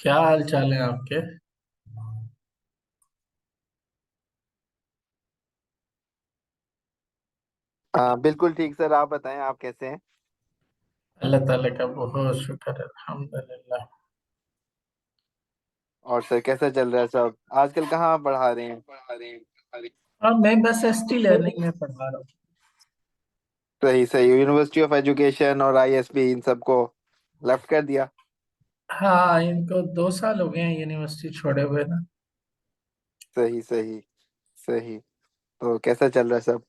क्या हाल चाल है आपके। हाँ, बिल्कुल ठीक सर। आप बताएं, आप कैसे हैं? अल्लाह ताला का बहुत शुक्र है, अल्हम्दुलिल्लाह। और सर कैसा चल रहा है सब? आजकल कहाँ पढ़ा रहे हैं? हाँ, मैं बस एसटी लर्निंग में पढ़ा रहा हूँ। सही सही। यूनिवर्सिटी ऑफ एजुकेशन और आईएसबी इन सबको लेफ्ट कर दिया। हाँ, इनको 2 साल हो गए हैं यूनिवर्सिटी छोड़े हुए ना। सही सही सही। तो कैसा चल रहा है सब?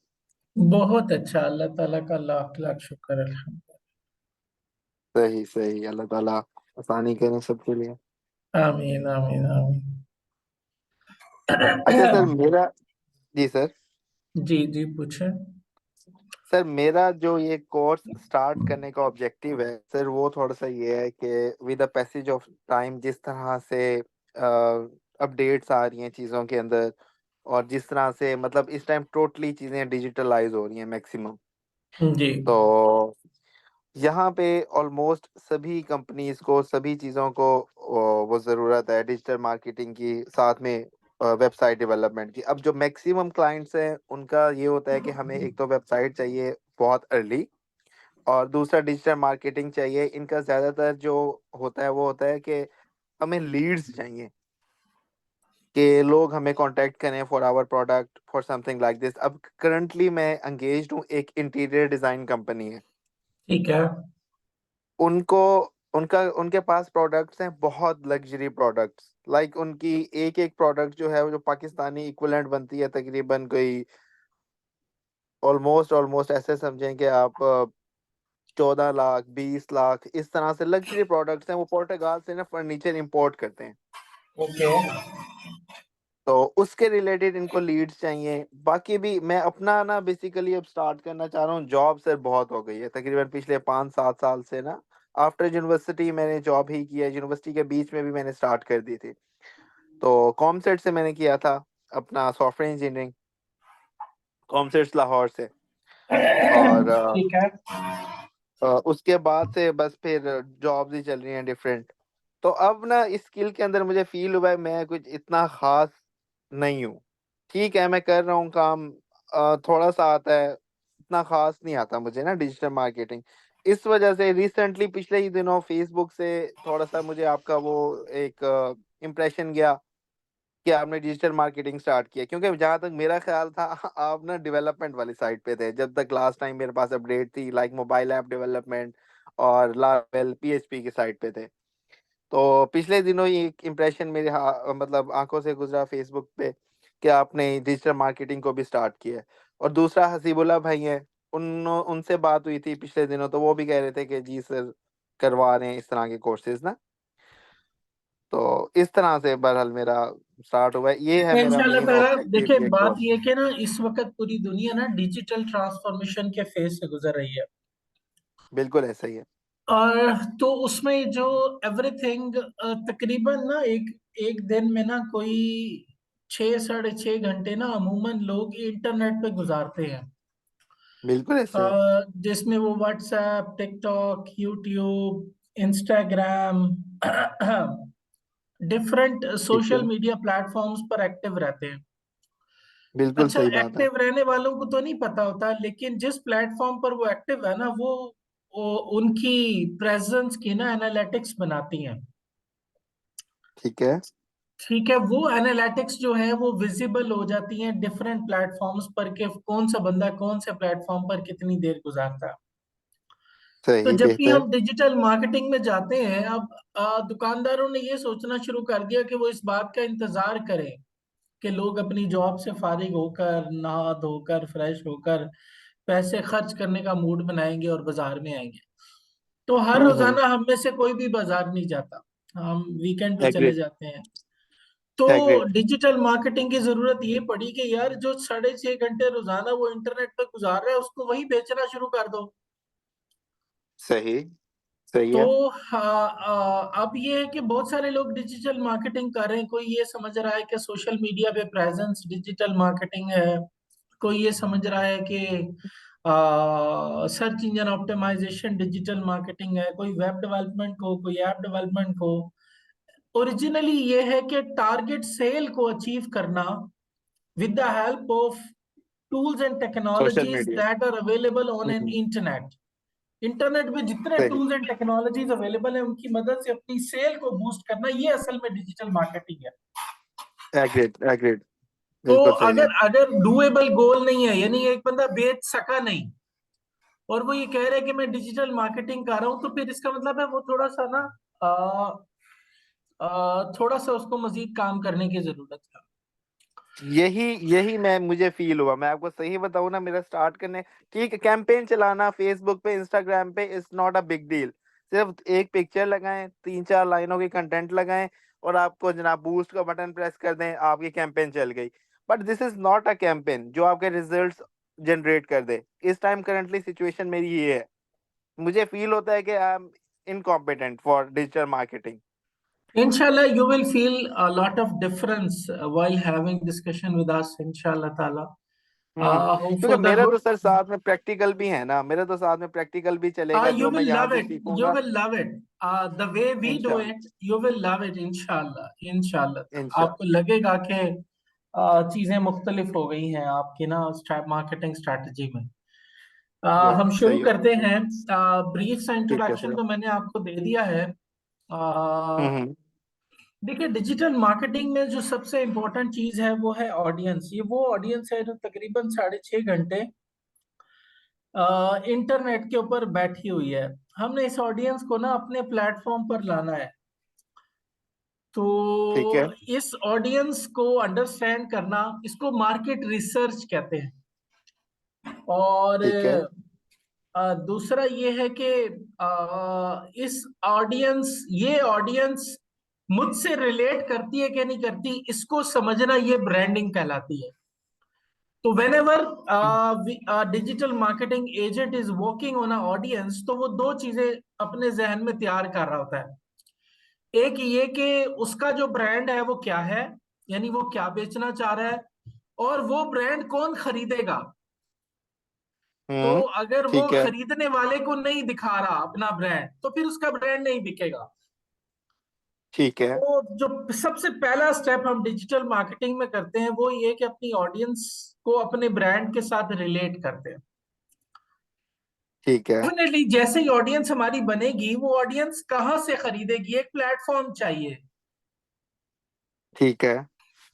बहुत अच्छा, अल्लाह ताला का लाख लाख शुक्र है, सही सही। अल्लाह ताला आसानी करें सबके लिए। आमीन आमीन अच्छा सर, आमीन। मेरा जी सर। जी जी, पूछे। सर मेरा जो ये कोर्स स्टार्ट करने का ऑब्जेक्टिव है सर, वो थोड़ा सा ये है कि with the passage of time जिस तरह से अपडेट्स आ रही हैं चीज़ों के अंदर, और जिस तरह से मतलब इस टाइम टोटली चीज़ें डिजिटलाइज हो रही हैं मैक्सिमम। जी। तो यहाँ पे ऑलमोस्ट सभी कंपनीज को, सभी चीज़ों को वो ज़रूरत है डिजिटल मार्केटिंग की, साथ में वेबसाइट डेवलपमेंट की। अब जो मैक्सिमम क्लाइंट्स हैं उनका ये होता है कि हमें एक तो वेबसाइट चाहिए बहुत अर्ली, और दूसरा डिजिटल मार्केटिंग चाहिए। इनका ज़्यादातर जो होता है वो होता है कि हमें लीड्स चाहिए, कि लोग हमें कांटेक्ट करें for our product for something like this. अब करंटली मैं एंगेज्ड हूँ, एक इंटीरियर डिज़ाइन कंपनी है। ठीक है। उनको उनके पास प्रोडक्ट्स हैं, बहुत लग्जरी प्रोडक्ट्स। लाइक उनकी एक एक प्रोडक्ट जो है वो जो पाकिस्तानी इक्विवेलेंट बनती है तकरीबन कोई ऑलमोस्ट ऑलमोस्ट ऐसे समझें कि आप 14 लाख 20 लाख इस तरह से लग्जरी प्रोडक्ट्स हैं। वो पोर्टुगाल से ना फर्नीचर इंपोर्ट करते हैं। ओके। तो उसके रिलेटेड इनको लीड्स चाहिए। बाकी भी मैं अपना ना बेसिकली अब स्टार्ट करना चाह रहा हूँ। जॉब सर बहुत हो गई है तकरीबन पिछले 5-7 साल से ना। आफ्टर यूनिवर्सिटी मैंने जॉब ही किया, यूनिवर्सिटी के बीच में भी मैंने स्टार्ट कर दी थी। तो कॉमसेट से मैंने किया था अपना सॉफ्टवेयर इंजीनियरिंग, कॉमसेट्स लाहौर से। और ठीक है। उसके बाद से बस फिर जॉब्स ही चल रही हैं डिफरेंट। तो अब ना इस स्किल के अंदर मुझे फील हुआ है मैं कुछ इतना खास नहीं हूँ। ठीक है, मैं कर रहा हूँ काम, थोड़ा सा आता है, इतना खास नहीं आता मुझे ना डिजिटल मार्केटिंग। इस वजह से रिसेंटली पिछले ही दिनों फेसबुक से थोड़ा सा मुझे आपका वो एक इम्प्रेशन गया कि आपने डिजिटल मार्केटिंग स्टार्ट किया। क्योंकि जहां तक मेरा ख्याल था आप ना डेवलपमेंट वाली साइड पे थे जब तक लास्ट टाइम मेरे पास अपडेट थी, लाइक मोबाइल ऐप डेवलपमेंट और लावेल पीएचपी की साइड पे थे। तो पिछले दिनों ही एक इम्प्रेशन मेरे मतलब आंखों से गुजरा फेसबुक पे कि आपने डिजिटल मार्केटिंग को भी स्टार्ट किया है। और दूसरा हसीबुल्ला भाई हैं, उनसे बात हुई थी पिछले दिनों, तो वो भी कह रहे थे कि जी सर करवा रहे हैं इस तरह के कोर्सेज ना। तो इस तरह से बहरहाल मेरा स्टार्ट हुआ है। ये है मेरा इंशाल्लाह मेन ताला। ऑब्जेक्टिव देखिए, ये बात कोर्स। ये कि ना इस वक्त पूरी दुनिया ना डिजिटल ट्रांसफॉर्मेशन के फेज से गुजर रही है। बिल्कुल ऐसा ही है। और तो उसमें जो एवरीथिंग तकरीबन ना एक एक दिन में ना कोई 6 साढ़े 6 घंटे ना अमूमन लोग इंटरनेट पे गुजारते हैं। बिल्कुल ऐसा है। जिसमें वो WhatsApp, TikTok, YouTube, Instagram, different ठीक सोशल है। मीडिया प्लेटफॉर्म्स पर एक्टिव रहते हैं। बिल्कुल अच्छा, सही बात है। एक्टिव रहने वालों को तो नहीं पता होता, लेकिन जिस प्लेटफॉर्म पर वो एक्टिव है ना, वो उनकी प्रेजेंस की ना एनालिटिक्स बनाती हैं। ठीक है। ठीक है, वो एनालिटिक्स जो है वो विजिबल हो जाती हैं डिफरेंट प्लेटफॉर्म्स पर कि कौन सा बंदा कौन से प्लेटफॉर्म पर कितनी देर गुजारता है। तो सही, जब भी बेहतर। हम डिजिटल मार्केटिंग में जाते हैं, अब दुकानदारों ने ये सोचना शुरू कर दिया कि वो इस बात का इंतजार करें कि लोग अपनी जॉब से फारिग होकर, नहा धोकर, फ्रेश होकर पैसे खर्च करने का मूड बनाएंगे और बाजार में आएंगे। तो हर हम्म। रोजाना हम में से कोई भी बाजार नहीं जाता, हम वीकेंड पे चले एग्रीड। जाते हैं। तो एग्रीड। डिजिटल मार्केटिंग की जरूरत ये पड़ी कि यार जो 6.5 घंटे रोजाना वो इंटरनेट पे गुजार रहा है, उसको वही बेचना शुरू कर दो। सही। सही है। तो अब ये है कि बहुत सारे लोग डिजिटल मार्केटिंग कर रहे हैं। कोई ये समझ रहा है कि सोशल मीडिया पे प्रेजेंस डिजिटल मार्केटिंग है। कोई ये समझ रहा है कि search engine optimisation digital marketing है। कोई वेब डेवलपमेंट को, कोई ऐप डेवलपमेंट को। ओरिजिनली ये है कि टारगेट सेल को अचीव करना with the help of tools and social technologies media. that are available on an hmm. internet. Internet में जितने सही। टूल्स एंड टेक्नोलॉजीज अवेलेबल है उनकी मदद से अपनी सेल को बूस्ट करना, ये असल में डिजिटल मार्केटिंग है। Agreed agreed. तो बिल्कुल सही है। अगर अगर डूएबल गोल नहीं है, यानी एक बंदा बेच सका नहीं और वो ये कह रहा है कि मैं डिजिटल मार्केटिंग कर रहा हूं, तो फिर इसका मतलब है वो थोड़ा सा ना थोड़ा सा उसको मजीद काम करने की जरूरत है। यही यही मैं मुझे फील हुआ, मैं आपको सही बताऊं ना, मेरा स्टार्ट करने, ठीक है, कैंपेन चलाना फेसबुक पे इंस्टाग्राम पे is not a big deal. सिर्फ एक पिक्चर लगाएं, 3-4 लाइनों की कंटेंट लगाएं, और आपको जनाब बूस्ट का बटन प्रेस कर दें, आपकी कैंपेन चल गई। But this is not a campaign जो आपके रिजल्ट्स जनरेट कर दे। इस टाइम करंटली सिचुएशन मेरी ये है, मुझे फील होता है कि I M incompetent for digital marketing. Inshallah, you will feel a lot of difference while having discussion with us, inshallah ta'ala. Hope क्योंकि for the मेरा good. तो सर साथ में प्रैक्टिकल भी है ना, मेरा तो साथ में प्रैक्टिकल भी चलेगा, You जो मैं will यहाँ love से it. You सीखूंगा। will love it. The way we do it, इंशाल्लाह। you will love it, inshallah. Inshallah. आपको इंशाल्लाह। लगेगा कि चीजें मुख्तलिफ हो गई हैं आपकी ना मार्केटिंग स्ट्रैटेजी में। गुड, हम शुरू सही हो। करते हैं। ब्रीफ सा ठीक है इंट्रोडक्शन सर। तो मैंने आपको दे दिया है। हम्म। देखिए, डिजिटल मार्केटिंग में जो सबसे इम्पोर्टेंट चीज है वो है ऑडियंस। ये वो ऑडियंस है जो तकरीबन 6.5 घंटे इंटरनेट के ऊपर बैठी हुई है। हमने इस ऑडियंस को ना अपने प्लेटफॉर्म पर लाना है। ठीक है। तो इस ऑडियंस को अंडरस्टैंड करना, इसको मार्केट रिसर्च कहते हैं। और ठीक है। दूसरा ये है कि ये ऑडियंस मुझसे रिलेट करती है कि नहीं करती, इसको समझना ये ब्रांडिंग कहलाती है। तो when ever digital marketing agent is working on a audience, तो वो दो चीजें अपने जहन में तैयार कर रहा होता है। एक ये कि उसका जो ब्रांड है वो क्या है, यानी वो क्या बेचना चाह रहा है, और वो ब्रांड कौन खरीदेगा। तो हम्म। अगर वो ठीक है। खरीदने वाले को नहीं दिखा रहा अपना ब्रांड, तो फिर उसका ब्रांड नहीं बिकेगा। ठीक है। तो जो सबसे पहला स्टेप हम डिजिटल मार्केटिंग में करते हैं वो ये कि अपनी ऑडियंस को अपने ब्रांड के साथ रिलेट करते हैं। ठीक है। डेफिनेटली जैसे ही ऑडियंस हमारी बनेगी, वो ऑडियंस कहाँ से खरीदेगी, एक प्लेटफॉर्म चाहिए। ठीक है।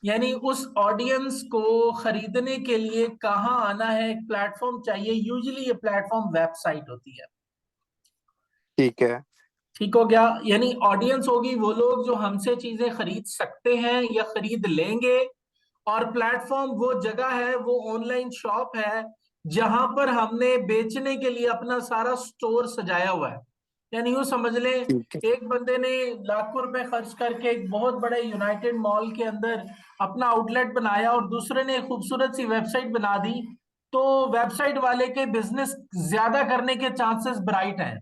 यानी उस ऑडियंस को खरीदने के लिए कहाँ आना है, एक प्लेटफॉर्म चाहिए। यूजुअली ये प्लेटफॉर्म वेबसाइट होती है। ठीक है। ठीक हो गया। यानी ऑडियंस होगी वो लोग जो हमसे चीजें खरीद सकते हैं या खरीद लेंगे, और प्लेटफॉर्म वो जगह है, वो ऑनलाइन शॉप है जहां पर हमने बेचने के लिए अपना सारा स्टोर सजाया हुआ है। यानी यूं समझ लें, ठीक है। एक बंदे ने लाखों रुपए खर्च करके एक बहुत बड़े यूनाइटेड मॉल के अंदर अपना आउटलेट बनाया और दूसरे ने एक खूबसूरत सी वेबसाइट बना दी, तो वेबसाइट वाले के बिजनेस ज्यादा करने के चांसेस ब्राइट हैं।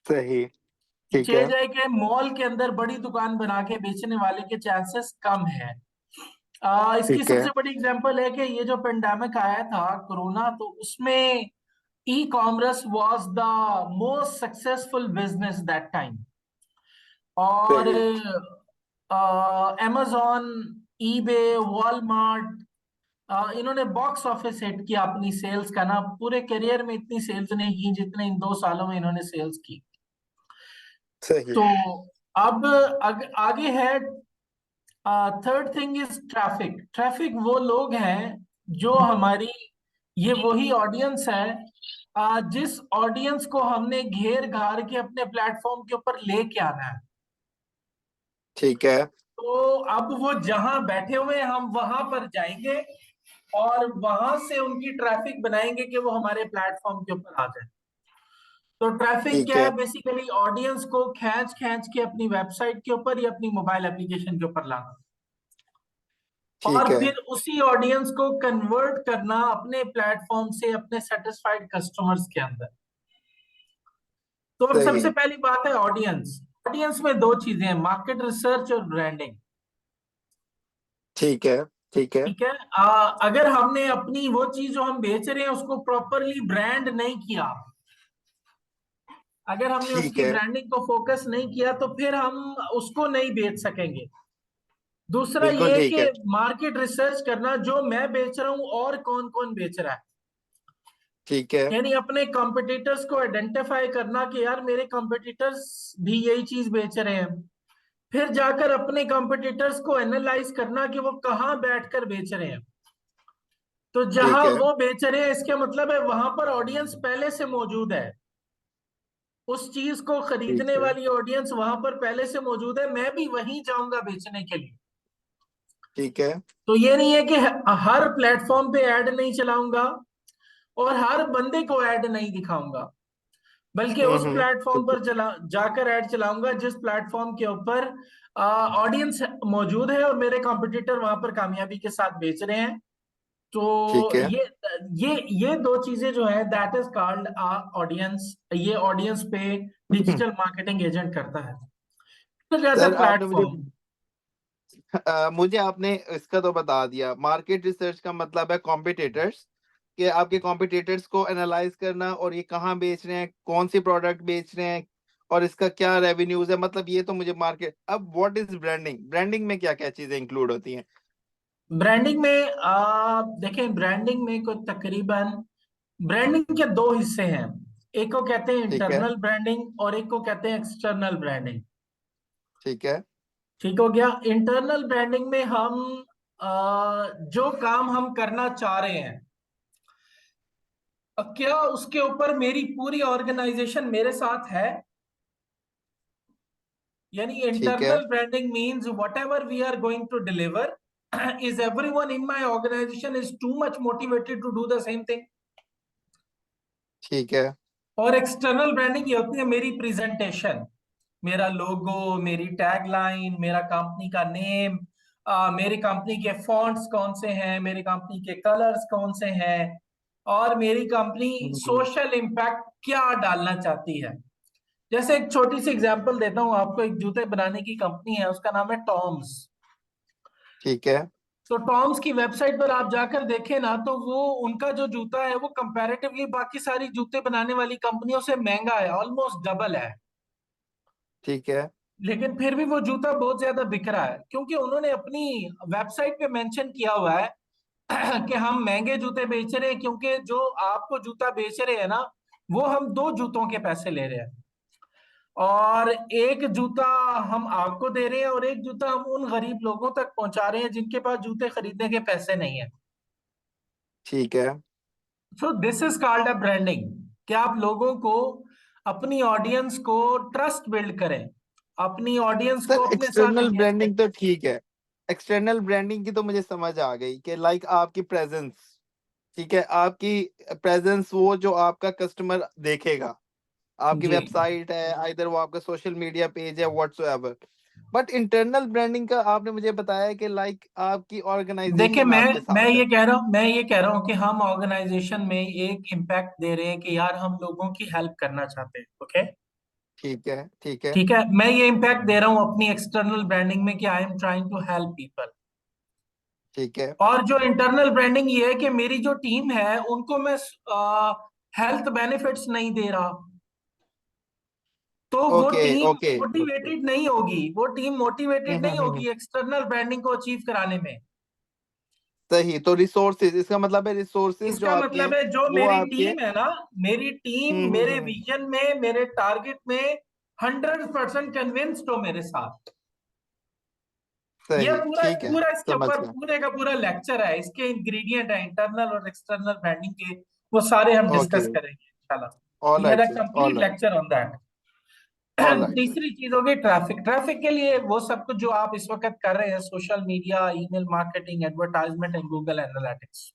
सही। ठीक पीछे है। जाए कि मॉल के अंदर बड़ी दुकान बना के बेचने वाले के चांसेस कम है। इसकी ठीक है। सबसे बड़ी एग्जांपल है कि ये जो पेंडेमिक आया था कोरोना, तो उसमें e commerce was the most successful business that time. और सही। amazon, ईबे, वॉलमार्ट, इन्होंने बॉक्स ऑफिस हिट किया अपनी सेल्स का ना। पूरे करियर में इतनी सेल्स नहीं की जितने इन 2 सालों में इन्होंने सेल्स की। सही। तो अब आगे है, third thing is traffic. Traffic वो लोग हैं जो हमारी, ये वही ऑडियंस है जिस ऑडियंस को हमने घेर घार के अपने प्लेटफॉर्म के ऊपर लेके आना है। ठीक है। तो अब वो जहां बैठे हुए हैं हम वहां पर जाएंगे और वहां से उनकी ट्रैफिक बनाएंगे कि वो हमारे प्लेटफॉर्म के ऊपर आ जाए। तो ट्रैफिक ठीक क्या है, है। बेसिकली ऑडियंस को खींच खींच के अपनी वेबसाइट के ऊपर या अपनी मोबाइल एप्लीकेशन के ऊपर लाना, और ठीक है। फिर उसी ऑडियंस को कन्वर्ट करना अपने प्लेटफॉर्म से अपने सेटिस्फाइड कस्टमर्स के अंदर। तो अब सबसे सही। पहली बात है ऑडियंस। ऑडियंस में दो चीजें हैं, मार्केट रिसर्च और ब्रांडिंग। ठीक है। ठीक है। ठीक है। अगर हमने अपनी वो चीज जो हम बेच रहे हैं उसको प्रॉपरली ब्रांड नहीं किया, अगर हमने ठीक उसकी है। ब्रांडिंग को फोकस नहीं किया तो फिर हम उसको नहीं बेच सकेंगे। दूसरा बिल्कुल ये ठीक कि है। मार्केट रिसर्च करना, जो मैं बेच रहा हूं और कौन कौन बेच रहा है। ठीक है। यानी अपने कॉम्पिटिटर्स को आइडेंटिफाई करना कि यार मेरे कॉम्पिटिटर्स भी यही चीज बेच रहे हैं। फिर जाकर अपने कॉम्पिटिटर्स को एनालाइज करना कि वो कहाँ बैठकर बेच रहे हैं। तो ठीक जहां है। वो बेच रहे हैं इसका मतलब है वहां पर ऑडियंस पहले से मौजूद है। उस चीज को ठीक खरीदने है। वाली ऑडियंस वहां पर पहले से मौजूद है, मैं भी वहीं जाऊंगा बेचने के लिए। ठीक है। तो ये नहीं है कि हर प्लेटफॉर्म पे ऐड नहीं चलाऊंगा और हर बंदे को ऐड नहीं दिखाऊंगा, बल्कि उस प्लेटफॉर्म बिल्कुल। पर चला जाकर ऐड चलाऊंगा जिस प्लेटफॉर्म के ऊपर ऑडियंस मौजूद है और मेरे कॉम्पिटिटर वहां पर कामयाबी के साथ बेच रहे हैं। तो ठीक है। ये दो चीजें जो है दैट इज कॉल्ड ऑडियंस। ये ऑडियंस पे डिजिटल मार्केटिंग एजेंट करता है। तो एज अ सर आपने मुझे प्लेटफॉर्म। मुझे आपने इसका तो बता दिया, मार्केट रिसर्च का मतलब है कॉम्पिटिटर्स, कि आपके कॉम्पिटिटर्स को एनालाइज करना और ये कहाँ बेच रहे हैं, कौन सी प्रोडक्ट बेच रहे हैं, और इसका क्या रेवेन्यूज है। मतलब ये तो मुझे मार्केट। अब व्हाट इज ब्रांडिंग? ब्रांडिंग में क्या क्या चीजें इंक्लूड होती हैं? ब्रांडिंग में देखें, ब्रांडिंग में कोई तकरीबन ब्रांडिंग के दो हिस्से हैं। एक को कहते हैं ठीक है। इंटरनल ब्रांडिंग और एक को कहते हैं एक्सटर्नल ब्रांडिंग। ठीक है। ठीक हो गया। इंटरनल ब्रांडिंग में हम जो काम हम करना चाह रहे हैं, क्या उसके ऊपर मेरी पूरी ऑर्गेनाइजेशन मेरे साथ है। यानी ठीक है। Internal branding means whatever we are going to deliver, is everyone in my organisation is too much motivated to do the same thing. ठीक है। और एक्सटर्नल ब्रांडिंग ये होती है मेरी प्रेजेंटेशन, मेरा लोगो, मेरी टैगलाइन, मेरा कंपनी का नेम, मेरी कंपनी के फॉन्ट्स कौन से हैं, मेरी कंपनी के कलर्स कौन से हैं, और मेरी कंपनी हम्म। सोशल इम्पैक्ट क्या डालना चाहती है। जैसे एक छोटी सी एग्जांपल देता हूं आपको। एक जूते बनाने की कंपनी है, उसका नाम है टॉम्स। ठीक है। तो टॉम्स की वेबसाइट पर आप जाकर देखें ना, तो वो उनका जो जूता है वो कंपैरेटिवली बाकी सारी जूते बनाने वाली कंपनियों से महंगा है, ऑलमोस्ट डबल है। ठीक है। लेकिन फिर भी वो जूता बहुत ज्यादा बिक रहा है, क्योंकि उन्होंने अपनी वेबसाइट पे मेंशन किया हुआ है कि हम महंगे जूते बेच रहे हैं, क्योंकि जो आपको जूता बेच रहे हैं ना, वो हम दो जूतों के पैसे ले रहे हैं। और एक जूता हम आपको दे रहे हैं और एक जूता हम उन गरीब लोगों तक पहुंचा रहे हैं जिनके पास जूते खरीदने के पैसे नहीं है। ठीक है। So this is called a branding, कि आप लोगों को, अपनी ऑडियंस को ट्रस्ट बिल्ड करें, अपनी ऑडियंस सर को अपने साथ एक्सटर्नल एंगेज करें। ब्रांडिंग तो ठीक है। एक्सटर्नल ब्रांडिंग की तो मुझे समझ आ गई कि लाइक आपकी प्रेजेंस। ठीक है, आपकी प्रेजेंस, वो जो आपका कस्टमर देखेगा, आपकी जी वेबसाइट है, आइदर वो आपका सोशल मीडिया पेज है, व्हाट्सएवर। बट इंटरनल ब्रांडिंग का आपने मुझे बताया कि लाइक आपकी देखिए, ऑर्गेनाइजेशन मैं आपके मैं साथ है। ये कह रहा हूँ, कि हम ऑर्गेनाइजेशन में एक इम्पैक्ट दे रहे हैं कि यार हम लोगों की हेल्प करना चाहते हैं। ओके, ठीक है। ठीक है। ठीक है, मैं ये इम्पैक्ट दे रहा हूँ अपनी एक्सटर्नल ब्रांडिंग में कि I am trying to help people. ठीक है। और जो इंटरनल ब्रांडिंग ये है कि मेरी जो टीम है उनको मैं हेल्थ बेनिफिट्स नहीं दे रहा, तो वो okay. Team okay. Okay. Motivated नहीं होगी, वो टीम मोटिवेटेड नहीं हम्म। होगी एक्सटर्नल ब्रांडिंग को अचीव कराने में। सही, तो रिसोर्सेज, इसका मतलब है रिसोर्सेज जो इसका आपके मतलब हैं, है जो वो मेरी आपके। टीम है ना, मेरी टीम मेरे हम्म। विजन में, मेरे टारगेट में 100% कन्विंस्ड हो मेरे साथ। ये सही, पूरा ठीक है, पूरा इसके समझ ऊपर गया। पूरे का पूरा लेक्चर है, इसके इंग्रेडिएंट है इंटरनल और एक्सटर्नल ब्रांडिंग के, वो सारे हम ओके। डिस्कस करेंगे इंशाल्लाह। All we had right a sir, all complete right. Lecture on that. All right sir. तीसरी चीज होगी ट्रैफिक। ट्रैफिक के लिए वो सब कुछ जो आप इस वक्त कर रहे हैं, social media, email marketing, advertisement and Google analytics.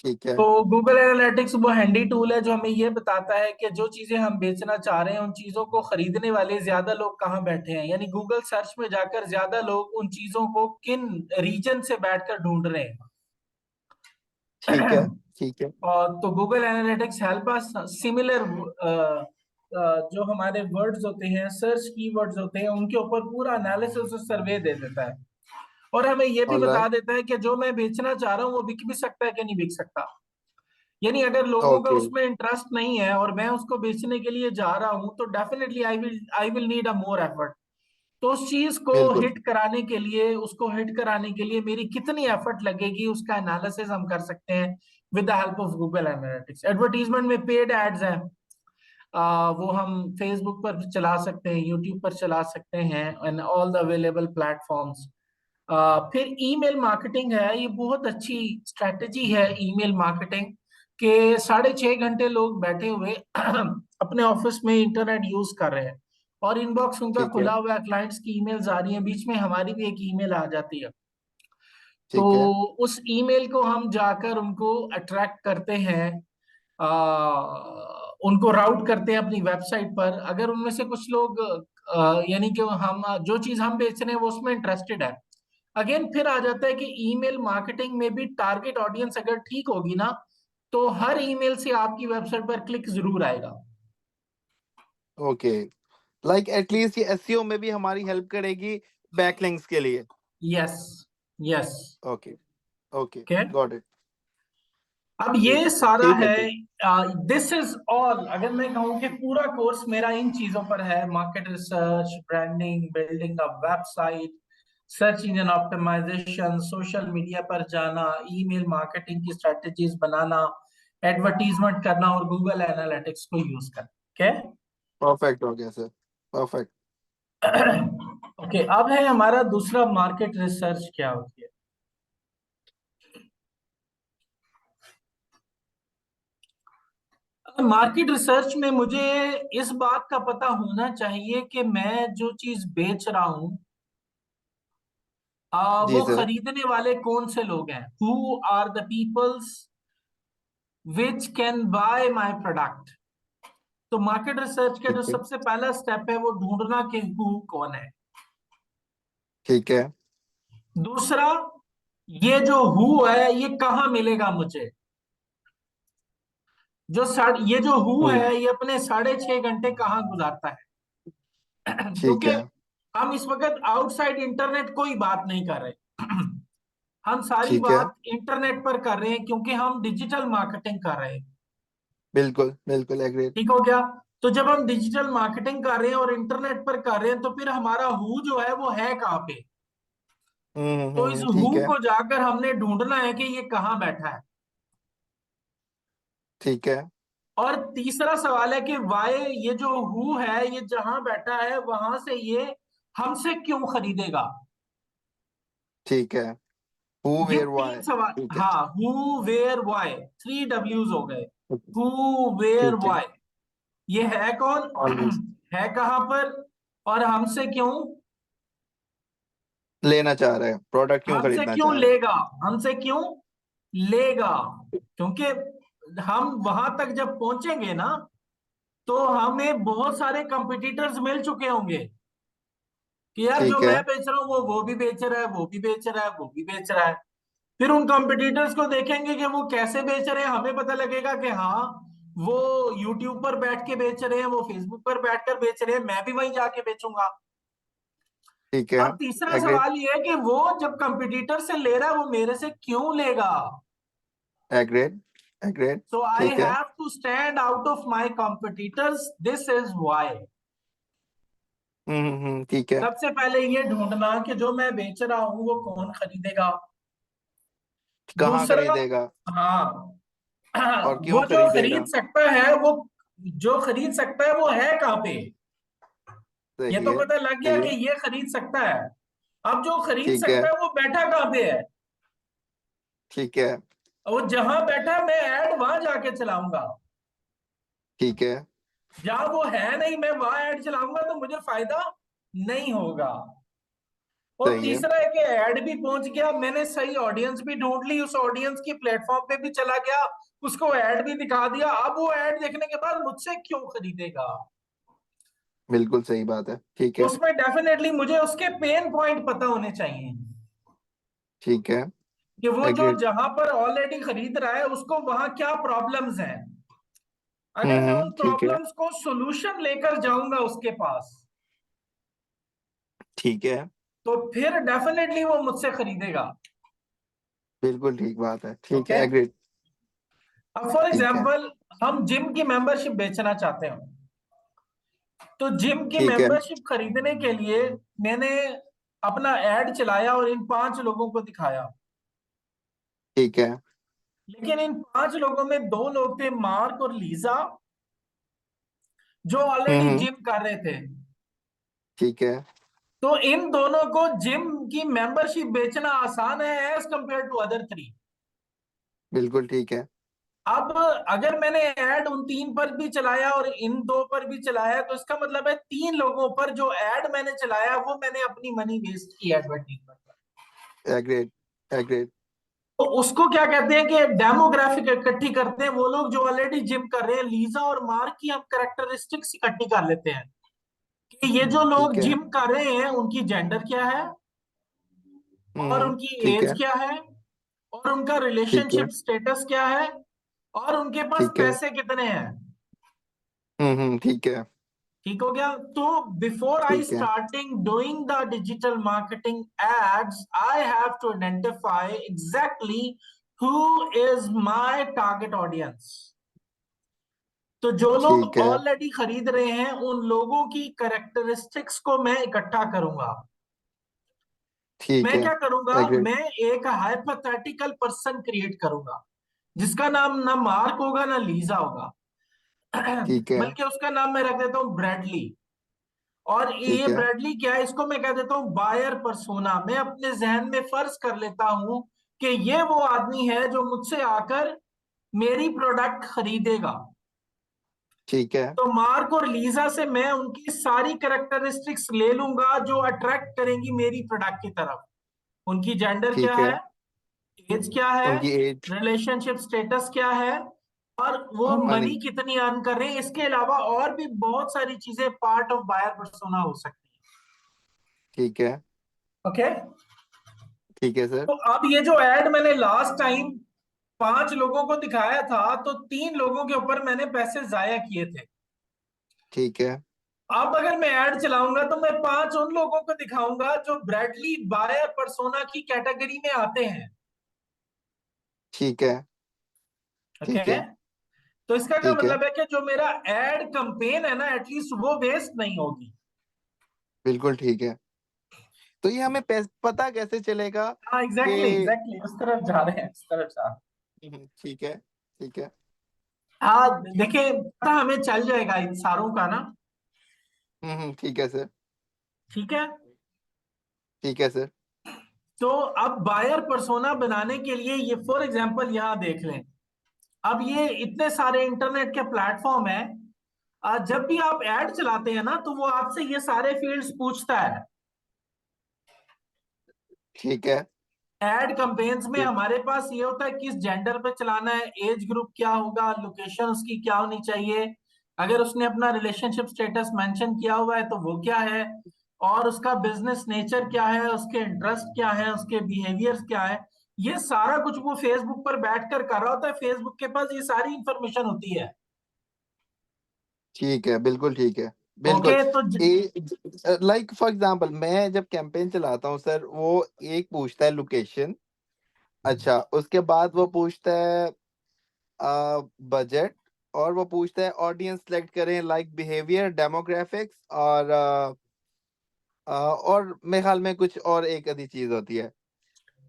ठीक है। तो गूगल एनालिटिक्स वो हैंडी टूल है जो हमें ये बताता है कि जो चीजें हम बेचना चाह रहे हैं उन चीजों को खरीदने वाले ज्यादा लोग कहाँ बैठे हैं। यानी गूगल सर्च में जाकर ज्यादा लोग उन चीजों को किन रीजन से बैठकर ढूंढ रहे ठीक हैं। है। ठीक है। और तो Google analytics help us similar, जो हमारे वर्ड्स होते हैं, सर्च कीवर्ड्स होते हैं, उनके ऊपर पूरा एनालिसिस और सर्वे दे देता है। और हमें यह भी ऑल बता राइट। देता है कि जो मैं बेचना चाह रहा हूँ वो बिक भी सकता है कि नहीं बिक सकता। यानी अगर लोगों का ओके, उसमें इंटरेस्ट नहीं है और मैं उसको बेचने के लिए जा रहा हूं, तो definitely I will need a more effort. तो उस चीज को बिल्कुल। हिट कराने के लिए, उसको हिट कराने के लिए मेरी कितनी एफर्ट लगेगी, उसका एनालिसिस हम कर सकते हैं with the help of Google analytics. Advertisement में पेड एड्स हैं, वो हम फेसबुक पर चला सकते हैं, यूट्यूब पर चला सकते हैं, and all the available platforms. फिर ईमेल मार्केटिंग है, ये बहुत अच्छी स्ट्रेटेजी है ईमेल मार्केटिंग, के 6.5 घंटे लोग बैठे हुए अपने ऑफिस में इंटरनेट यूज कर रहे हैं और इनबॉक्स उनका ठीक है, खुला हुआ है, क्लाइंट्स की ईमेल्स आ रही हैं, बीच में हमारी भी एक ईमेल आ जाती है। तो ठीक है, उस ईमेल को हम जाकर उनको अट्रैक्ट करते हैं, आ, उनको राउट करते हैं अपनी वेबसाइट पर। अगर उनमें से कुछ लोग यानी कि हम जो चीज हम बेच रहे हैं वो उसमें इंटरेस्टेड है, अगेन फिर आ जाता है कि ईमेल मार्केटिंग में भी टारगेट ऑडियंस अगर ठीक होगी ना, तो हर ईमेल से आपकी वेबसाइट पर क्लिक जरूर आएगा। ओके। लाइक एटलीस्ट ये एसईओ में भी हमारी हेल्प करेगी बैकलिंक्स के लिए। Yes, yes. Okay, okay, okay, got it. अब ठीक, ये सारा ठीक है, है। ठीक। दिस इज ऑल, अगर मैं कहूँ कि पूरा कोर्स मेरा इन चीजों पर है: market research, branding, building a website, search engine optimisation, social media पर जाना, ईमेल मार्केटिंग की स्ट्रेटजीज बनाना, एडवर्टीजमेंट करना और गूगल एनालिटिक्स को यूज करना। ओके। परफेक्ट हो गया सर, परफेक्ट। ओके, अब है हमारा दूसरा, मार्केट रिसर्च क्या होती है। मार्केट रिसर्च में मुझे इस बात का पता होना चाहिए कि मैं जो चीज बेच रहा हूं, जी वो सर। खरीदने वाले कौन से लोग हैं, who are the peoples which can buy my product. तो मार्केट रिसर्च का जो ठीक है, सबसे पहला स्टेप है वो ढूंढना कि हु कौन है। ठीक है। दूसरा, ये जो हु है ये कहाँ मिलेगा मुझे। ये जो हु हम्म, है ये अपने 6.5 घंटे कहाँ गुजारता है। ठीक क्योंकि है, हम इस वक्त आउटसाइड इंटरनेट कोई बात नहीं कर रहे, हम सारी ठीक है। बात इंटरनेट पर कर रहे हैं क्योंकि हम डिजिटल मार्केटिंग कर रहे हैं। बिल्कुल, बिल्कुल एग्रीड। ठीक हो गया। तो जब हम डिजिटल मार्केटिंग कर रहे हैं और इंटरनेट पर कर रहे हैं, तो फिर हमारा हु जो है वो है कहाँ पे। तो इस ठीक हु है, को जाकर हमने ढूंढना है कि ये कहाँ बैठा है। ठीक है, और तीसरा सवाल है कि वाई, ये जो हु है ये जहां बैठा है वहां से ये हमसे क्यों खरीदेगा। ठीक है। हु ये वेयर तीन व्हाई। सवाल, ठीक है, हाँ, हु, वेयर, वाई, 3 W's हो गए। हु, वेयर, ठीक है। वाई, ये है कौन, ऑलमोस्ट। है कहां पर, और हमसे क्यों, लेना चाह रहे हैं प्रोडक्ट, क्यों हमसे खरीदना क्यों चाह रहे हैं। लेगा, हमसे क्यों लेगा। क्योंकि हम वहां तक जब पहुंचेंगे ना, तो हमें बहुत सारे कंपटीटर्स मिल चुके होंगे कि यार जो ठीक है, मैं बेच रहा हूँ वो भी बेच रहा है, वो भी बेच रहा है, वो भी बेच रहा है। फिर उन कंपटीटर्स को देखेंगे कि वो कैसे बेच रहे हैं, हमें पता लगेगा कि हाँ, वो यूट्यूब पर बैठ के बेच रहे हैं, वो फेसबुक पर बैठकर बेच रहे हैं, मैं भी वहीं जाके बेचूंगा। ठीक है। अब तीसरा एग्रीड, सवाल ये है कि वो जब कंपटीटर से ले रहा है वो मेरे से क्यों लेगा। Agreed, agreed. सो आई ठीक है। Have to stand out of my competitors, this is why. ठीक है। सबसे पहले ये ढूंढना कि जो मैं बेच रहा हूं वो कौन खरीदेगा। कहाँ दूसरा, खरीदेगा हाँ, और क्यों वो जो खरीद खरीदेगा। सकता है वो, जो खरीद सकता है वो है कहाँ पे। ये सही तो है, पता लग गया सही कि है। ये खरीद सकता है। अब जो खरीद ठीक है, सकता है वो बैठा कहाँ पे है। ठीक है, और वो जहां बैठा है, मैं ऐड वहां जाके चलाऊंगा। ठीक है। जहां वो है नहीं, मैं वहां ऐड चलाऊंगा तो मुझे फायदा नहीं होगा। और सही है, तीसरा है कि ऐड भी पहुंच गया, मैंने सही ऑडियंस भी ढूंढ ली, उस ऑडियंस की प्लेटफॉर्म पे भी चला गया, उसको ऐड भी दिखा दिया। अब वो ऐड देखने के बाद मुझसे क्यों खरीदेगा। बिल्कुल सही बात है। ठीक तो है, उसमें डेफिनेटली मुझे उसके पेन पॉइंट पता होने चाहिए ठीक है। कि वो जो एग्रीड। जहां पर ऑलरेडी खरीद रहा है उसको वहां क्या प्रॉब्लम्स हैं। अगर मैं उन ठीक है, प्रॉब्लम्स को सोल्यूशन लेकर जाऊंगा उसके पास, ठीक है। तो फिर डेफिनेटली वो मुझसे खरीदेगा। बिल्कुल ठीक बात है। ठीक ओके। है, एग्रीड। अब फॉर ठीक है। एग्जाम्पल हम जिम की मेंबरशिप बेचना चाहते हैं, तो जिम की ठीक है। मेंबरशिप खरीदने के लिए मैंने अपना एड चलाया और इन 5 लोगों को दिखाया। ठीक है। लेकिन इन 5 लोगों में 2 लोग थे, मार्क और लीजा, जो ऑलरेडी हम्म। जिम कर रहे थे। ठीक है। तो इन दोनों को जिम की मेंबरशिप बेचना आसान है एज कंपेयर टू अदर 3। बिल्कुल ठीक है। अब अगर मैंने ऐड उन 3 पर भी चलाया और इन 2 पर भी चलाया, तो इसका मतलब है 3 लोगों पर जो ऐड मैंने चलाया वो मैंने अपनी मनी वेस्ट की एडवर्टीजमेंट पर। एग्रीड। एग्रीड। तो उसको क्या कहते हैं कि डेमोग्राफिक इकट्ठी करते हैं, वो लोग जो ऑलरेडी जिम कर रहे हैं। लीजा और मार्क की हम करेक्टरिस्टिक्स इकट्ठी कर लेते हैं कि ये जो लोग ठीक है। जिम कर रहे हैं उनकी जेंडर क्या है, और हम्म। उनकी ठीक एज है। क्या है, और उनका ठीक है। रिलेशनशिप स्टेटस क्या है, और उनके पास ठीक है। पैसे कितने हैं। ठीक है। ठीक हो गया। तो बिफोर आई ठीक है। Starting doing the digital marketing ads, I have to identify exactly who is my target audience. तो जो लोग ठीक है। ऑलरेडी खरीद रहे हैं उन लोगों की करेक्टरिस्टिक्स को मैं इकट्ठा करूंगा। ठीक मैं है। क्या करूंगा, एग्रीड। मैं एक हाइपोथेटिकल पर्सन क्रिएट करूंगा जिसका नाम ना मार्क होगा ना लीजा होगा। ठीक है। बल्कि उसका नाम मैं रख देता हूं ब्रैडली। और ये ठीक है। ब्रैडली क्या है, इसको मैं कह देता हूं बायर पर्सोना। मैं अपने जहन में फर्ज कर लेता हूं कि ये वो आदमी है जो मुझसे आकर मेरी प्रोडक्ट खरीदेगा। ठीक है। तो मार्क और लीजा से मैं उनकी सारी कैरेक्टरिस्टिक्स ले लूंगा जो अट्रैक्ट करेंगी मेरी प्रोडक्ट की तरफ। उनकी जेंडर क्या ठीक है। है, एज क्या है, उनकी एज। रिलेशनशिप स्टेटस क्या है, और वो और मनी। मनी कितनी अर्न कर रहे हैं। इसके अलावा और भी बहुत सारी चीजें पार्ट ऑफ बायर पर्सोना हो सकती ठीक है। है। ओके। ठीक है सर। तो अब ये जो एड मैंने लास्ट टाइम 5 लोगों को दिखाया था, तो 3 लोगों के ऊपर मैंने पैसे जाया किए थे। ठीक है। अब अगर मैं ऐड चलाऊंगा तो मैं 5 उन लोगों को दिखाऊंगा जो ब्रैडली बायर पर्सोना की कैटेगरी में आते हैं। ठीक है। ठीक ओके। है। तो इसका क्या ठीक है। मतलब है कि जो मेरा एड कंपेन है ना, एटलीस्ट वो वेस्ट नहीं होगी। बिल्कुल ठीक है। तो ये हमें पता कैसे चलेगा हाँ एग्जैक्टली कि। एग्जैक्टली, उस तरफ जा रहे हैं, उस तरफ जा रहे हैं। ठीक है। ठीक है। हाँ देखिए, पता हमें चल जाएगा इन सारों का ना। ठीक है सर। ठीक है। ठीक है सर। तो अब बायर पर्सोना बनाने के लिए ये फॉर एग्जांपल यहाँ देख लें। अब ये इतने सारे इंटरनेट के प्लेटफॉर्म है। जब भी आप ऐड चलाते हैं ना, तो वो आपसे ये सारे फील्ड्स पूछता है। ठीक है। एड कंपेन्स में ठीक। हमारे पास ये होता है किस जेंडर पे चलाना है, एज ग्रुप क्या होगा, लोकेशन उसकी क्या होनी चाहिए, अगर उसने अपना रिलेशनशिप स्टेटस मेंशन किया हुआ है तो वो क्या है, और उसका बिजनेस नेचर क्या है, उसके इंटरेस्ट क्या है, उसके बिहेवियर्स क्या है। ये सारा कुछ वो फेसबुक पर बैठकर कर रहा होता है। फेसबुक के पास ये सारी इंफॉर्मेशन होती है। ठीक है। बिल्कुल ठीक है। बिल्कुल। ओके। तो लाइक फॉर एग्जांपल मैं जब कैंपेन चलाता हूँ सर, वो एक पूछता है लोकेशन। अच्छा, उसके बाद वो पूछता है बजट। और वो पूछता है ऑडियंस सेलेक्ट करें, लाइक बिहेवियर, डेमोग्राफिक्स, और मेरे ख्याल में कुछ और एक आधी चीज होती है।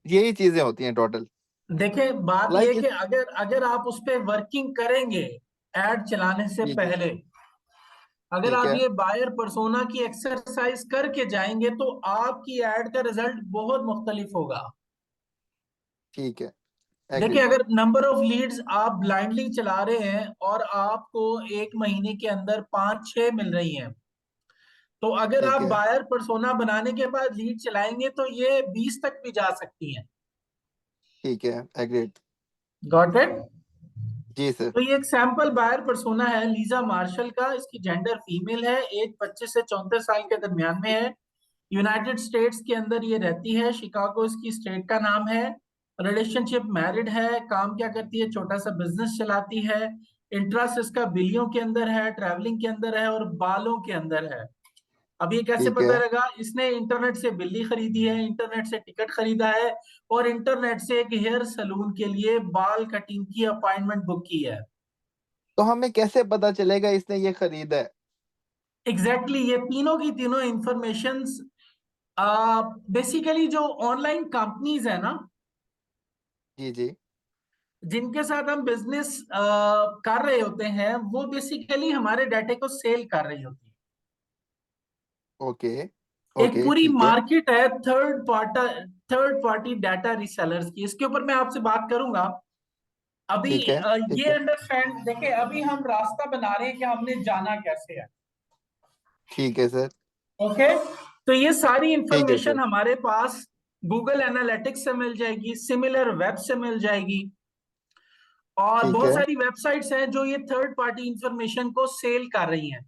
यही चीजें होती हैं टोटल। देखिए, बात यह है लाइक। कि अगर अगर आप उस पर वर्किंग करेंगे ऐड चलाने से ठीक है। पहले, अगर ठीक आप है। ये बायर पर्सोना की एक्सरसाइज करके जाएंगे, तो आपकी एड का रिजल्ट बहुत मुख्तलिफ होगा। ठीक है। देखिए, एग्रीड। अगर नंबर ऑफ लीड्स आप ब्लाइंडली चला रहे हैं और आपको 1 महीने के अंदर 5-6 मिल रही हैं, तो अगर ठीक आप है। बायर पर्सोना बनाने के बाद लीड चलाएंगे तो ये 20 तक भी जा सकती हैं। ठीक है। एग्रीड। Got it. जी सर। तो ये एक सैंपल बायर पर्सोना है लीजा मार्शल का। इसकी जेंडर फीमेल है, एज 25 से 34 साल के दरमियान में है। यूनाइटेड स्टेट्स के अंदर ये रहती है, शिकागो इसकी स्टेट का नाम है। रिलेशनशिप मैरिड है। काम क्या करती है, छोटा सा बिजनेस चलाती है। इंटरेस्ट इसका बिलियों के अंदर है, ट्रैवलिंग के अंदर है और बालों के अंदर है। अब ये कैसे ठीक पता है। लगा? इसने इंटरनेट से बिल्ली खरीदी है, इंटरनेट से टिकट खरीदा है, और इंटरनेट से एक हेयर सलून के लिए बाल कटिंग की अपॉइंटमेंट बुक की है। तो हमें कैसे पता चलेगा इसने ये खरीदा है? एग्जैक्टली ये तीनों की तीनों इंफॉर्मेशंस बेसिकली जो ऑनलाइन कंपनीज है ना, जी जी। जिनके साथ हम बिजनेस कर रहे होते हैं, वो बेसिकली हमारे डाटे को सेल कर रही होती ओके। है। एक ओके पूरी ठीक है। मार्केट है थर्ड पार्टी डाटा रीसेलर्स की। इसके ऊपर मैं आपसे बात करूंगा। अभी ठीक है। ठीक ये है। अंडरस्टैंड देखिए, अभी हम रास्ता बना रहे हैं कि हमने जाना कैसे है। ठीक है सर। ओके, तो ये सारी ठीक है सर। इंफॉर्मेशन हमारे पास गूगल एनालिटिक्स से मिल जाएगी, सिमिलर वेब से मिल जाएगी, और ठीक बहुत है। सारी वेबसाइट्स हैं जो ये थर्ड पार्टी इंफॉर्मेशन को सेल कर रही हैं।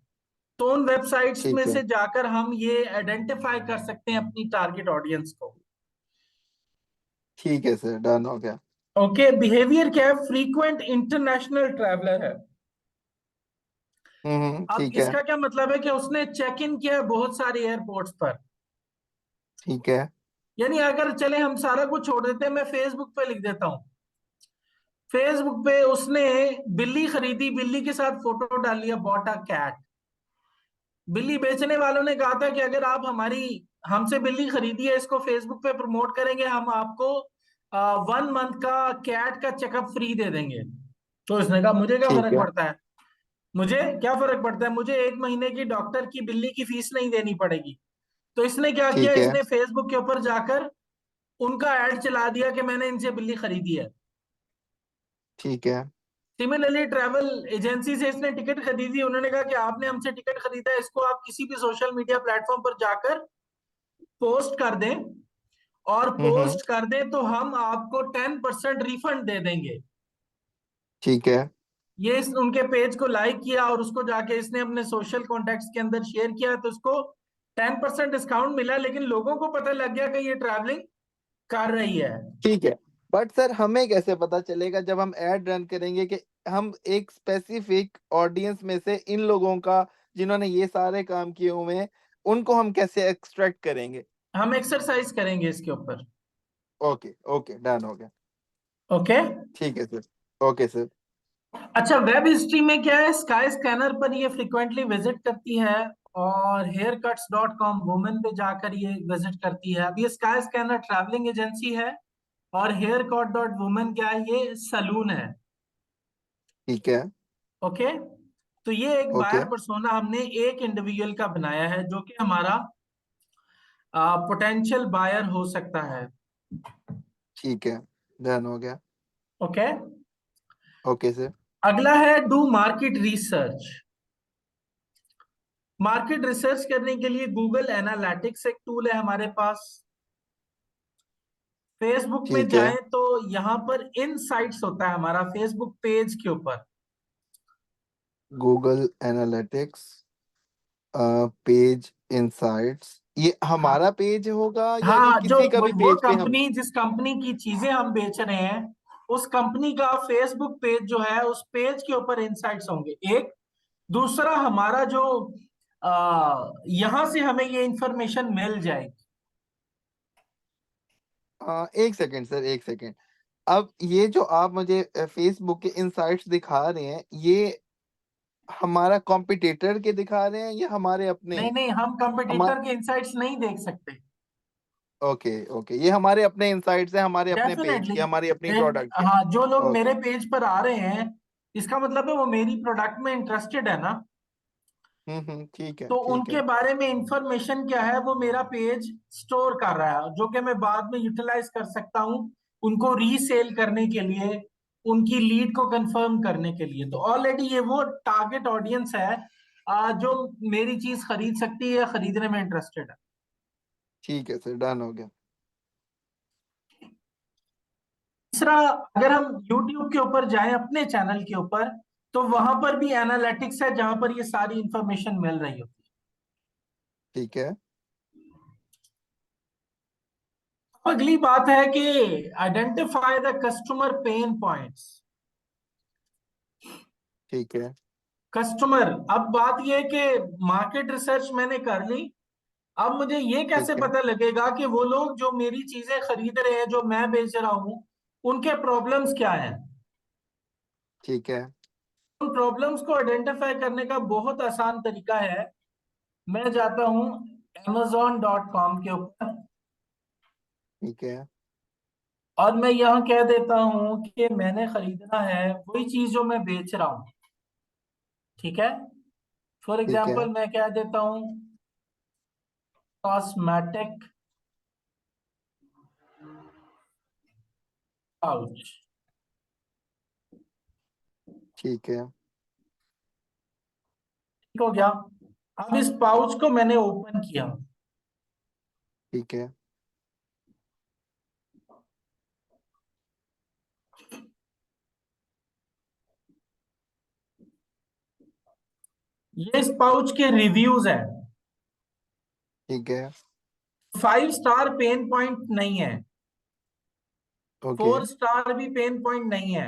तो उन वेबसाइट्स में ठीक है। से जाकर हम ये आइडेंटिफाई कर सकते हैं अपनी टारगेट ऑडियंस को। ठीक है सर, डन हो गया। ओके, बिहेवियर क्या है? फ्रीक्वेंट इंटरनेशनल ट्रैवलर है। अब ठीक है। इसका क्या मतलब है? कि उसने चेक इन किया है बहुत सारे एयरपोर्ट्स पर। ठीक है। यानी अगर चले हम सारा कुछ छोड़ देते हैं, मैं फेसबुक पे लिख देता हूँ, फेसबुक पे उसने बिल्ली खरीदी, बिल्ली के साथ फोटो डाल लिया, बॉट अ कैट। बिल्ली बेचने वालों ने कहा था कि अगर आप हमारी हमसे बिल्ली खरीदी है, इसको फेसबुक पे प्रमोट करेंगे, हम आपको 1 मंथ का कैट का चेकअप फ्री दे देंगे। तो इसने कहा मुझे क्या ठीक फर्क है। पड़ता है, मुझे क्या फर्क पड़ता है, मुझे 1 महीने की डॉक्टर की बिल्ली की फीस नहीं देनी पड़ेगी। तो इसने क्या किया? ठीक है। इसने फेसबुक के ऊपर जाकर उनका ऐड चला दिया कि मैंने इनसे बिल्ली खरीदी है। ठीक है। सिमिलरली ट्रैवल एजेंसी से इसने टिकट खरीदी, उन्होंने कहा कि आपने हमसे टिकट खरीदा है, इसको आप किसी भी सोशल मीडिया प्लेटफॉर्म पर जाकर पोस्ट कर दें, और हम्म। पोस्ट कर दें तो हम आपको 10% रिफंड दे देंगे। ठीक है। ये उनके पेज को लाइक किया और उसको जाके इसने अपने सोशल कॉन्टेक्ट्स के अंदर शेयर किया, तो उसको 10% डिस्काउंट मिला, लेकिन लोगों को पता लग गया कि ये ट्रैवलिंग कर रही है। ठीक है। बट सर हमें कैसे पता चलेगा जब हम एड रन करेंगे कि हम एक स्पेसिफिक ऑडियंस में से इन लोगों का, जिन्होंने ये सारे काम किए हुए हैं, उनको हम कैसे एक्सट्रैक्ट करेंगे? हम एक्सरसाइज करेंगे इसके ऊपर। ओके ओके, डन हो गया। ओके। ठीक है सर। Okay sir. अच्छा, वेब हिस्ट्री में क्या है? स्काई स्कैनर पर ये फ्रिक्वेंटली विजिट करती है, और हेयरकट्स.com वुमेन पे जाकर ये विजिट करती है। अब ये स्काई स्कैनर ट्रैवलिंग एजेंसी है, और हेयर कट डॉट वुमेन क्या है? ये सलून है। ठीक है। ओके, तो ये एक ओके। बायर पर्सोना हमने एक इंडिविजुअल का बनाया है, जो कि हमारा पोटेंशियल बायर हो सकता है। ठीक है, डन हो गया। Okay, okay sir. अगला है do market research. Market research करने के लिए गूगल एनालिटिक्स एक टूल है हमारे पास। फेसबुक में ठीक है। जाएं तो यहाँ पर इनसाइट्स होता है हमारा फेसबुक पेज के ऊपर। गूगल एनालिटिक्स, पेज इंसाइट्स, ये हमारा हाँ, पेज होगा या ये हाँ, जो किसी का भी वो पेज पे हम? कंपनी, जिस कंपनी की चीजें हम बेच रहे हैं, उस कंपनी का फेसबुक पेज जो है, उस पेज के ऊपर इनसाइट्स होंगे। एक दूसरा हमारा जो यहां से हमें ये इंफॉर्मेशन मिल जाएगी। एक सेकंड सर, एक सेकंड। अब ये जो आप मुझे फेसबुक के इनसाइट्स दिखा रहे हैं, ये हमारा कॉम्पिटिटर के दिखा रहे हैं या हमारे अपने नहीं, हैं? नहीं, हम हमारे, कंपटीटर के इनसाइट्स नहीं देख सकते। ओके ओके, ये हमारे अपने इनसाइट्स हैं, हमारे अपने पेज डेफिनेटली। के, हमारी अपनी प्रोडक्ट के। हाँ, जो लोग ओके। मेरे पेज पर आ रहे हैं, इसका मतलब है वो मेरी प्रोडक्ट में इंटरेस्टेड है ना। ठीक है तो ठीक उनके है। बारे में इंफॉर्मेशन क्या है, वो मेरा पेज स्टोर कर रहा है, जो कि मैं बाद में यूटिलाइज कर सकता हूँ उनको रीसेल करने के लिए, उनकी लीड को कंफर्म करने के लिए। तो ऑलरेडी ये वो टारगेट ऑडियंस है जो मेरी चीज खरीद सकती है, खरीदने में इंटरेस्टेड है। ठीक है सर, डन हो गया। तीसरा, अगर हम YouTube के ऊपर जाएं अपने चैनल के ऊपर, तो वहां पर भी एनालिटिक्स है, जहां पर ये सारी इंफॉर्मेशन मिल रही होती ठीक है। है। अगली बात है कि identify the customer pen points. ठीक है। कस्टमर, अब बात यह है कि मार्केट रिसर्च मैंने कर ली, अब मुझे ये कैसे ठीक है। पता लगेगा कि वो लोग जो मेरी चीजें खरीद रहे हैं, जो मैं बेच रहा हूं, उनके प्रॉब्लम्स क्या हैं? ठीक है। उन प्रॉब्लम्स को आइडेंटिफाई करने का बहुत आसान तरीका है। मैं जाता हूं amazon.com के ऊपर, ठीक है। और मैं यहाँ कह देता हूं कि मैंने खरीदना है वही चीज जो मैं बेच रहा हूँ। ठीक है। फॉर ठीक है। एग्जाम्पल मैं कह देता हूँ कॉस्मेटिक पाउच। ठीक है। ठीक हो गया। अब इस पाउच को मैंने ओपन किया। ठीक है। ये इस पाउच के रिव्यूज हैं। ठीक है। 5 स्टार पेन पॉइंट नहीं है, ओके। 4 स्टार भी पेन पॉइंट नहीं है।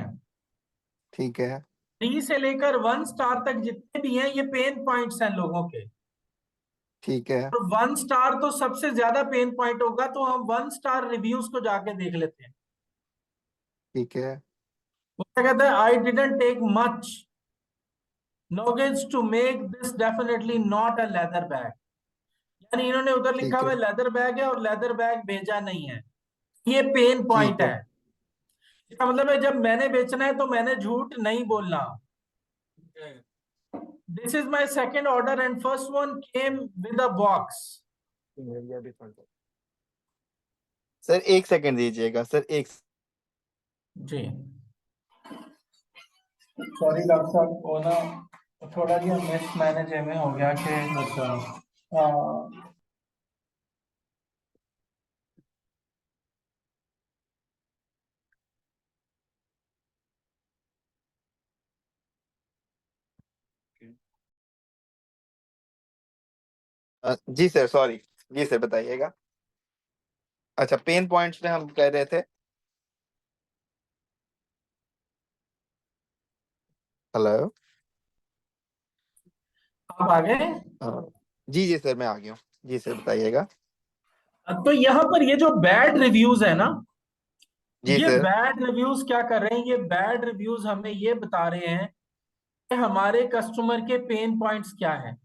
ठीक है। 3 से लेकर 1 स्टार तक जितने भी हैं ये पेन पॉइंट्स हैं लोगों के। ठीक है। तो 1 स्टार तो सबसे ज्यादा पेन पॉइंट होगा, तो हम 1 स्टार रिव्यूज को जाके देख लेते हैं। ठीक है। वो क्या कहता है, I didn't take much knowledge to make this, definitely not a leather bag. यानी इन्होंने उधर लिखा ठीक हुआ है। है लेदर बैग है और लेदर बैग भेजा नहीं है। ये पेन ठीक पॉइंट है। है। इसका मतलब है जब मैंने बेचना है तो मैंने झूठ नहीं बोलना। This is my second order and first one came with a box. Sir एक सेकंड दीजिएगा सर, एक। जी, सॉरी डॉक्टर साहब, वो ना थोड़ा सा मिस मैनेज में हो गया कि अच्छा, जी सर, सॉरी। जी सर, बताइएगा। अच्छा, पेन पॉइंट्स में हम कह रहे थे। हेलो। आप आ गए। हाँ। जी जी सर, मैं आ गया हूँ। जी सर, बताइएगा। तो यहाँ पर ये जो बैड रिव्यूज है ना, जी ये सर। बैड रिव्यूज क्या कर रहे हैं, ये बैड रिव्यूज हमें ये बता रहे हैं कि हमारे कस्टमर के पेन पॉइंट्स क्या है।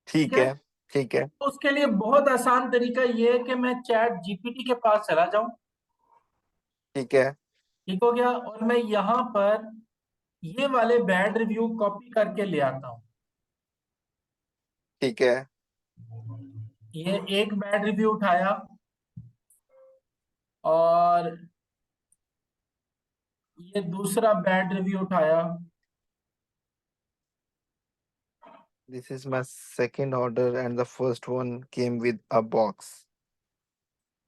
ठीक ठीक है। है। ठीक है। तो उसके लिए बहुत आसान तरीका ये है कि मैं चैट जीपीटी के पास चला जाऊं। ठीक है। ठीक हो गया। और मैं यहाँ पर ये वाले बैड रिव्यू कॉपी करके ले आता हूँ। ठीक है। ये एक बैड रिव्यू उठाया, और ये दूसरा बैड रिव्यू उठाया, this is my second order and the first one came with a box.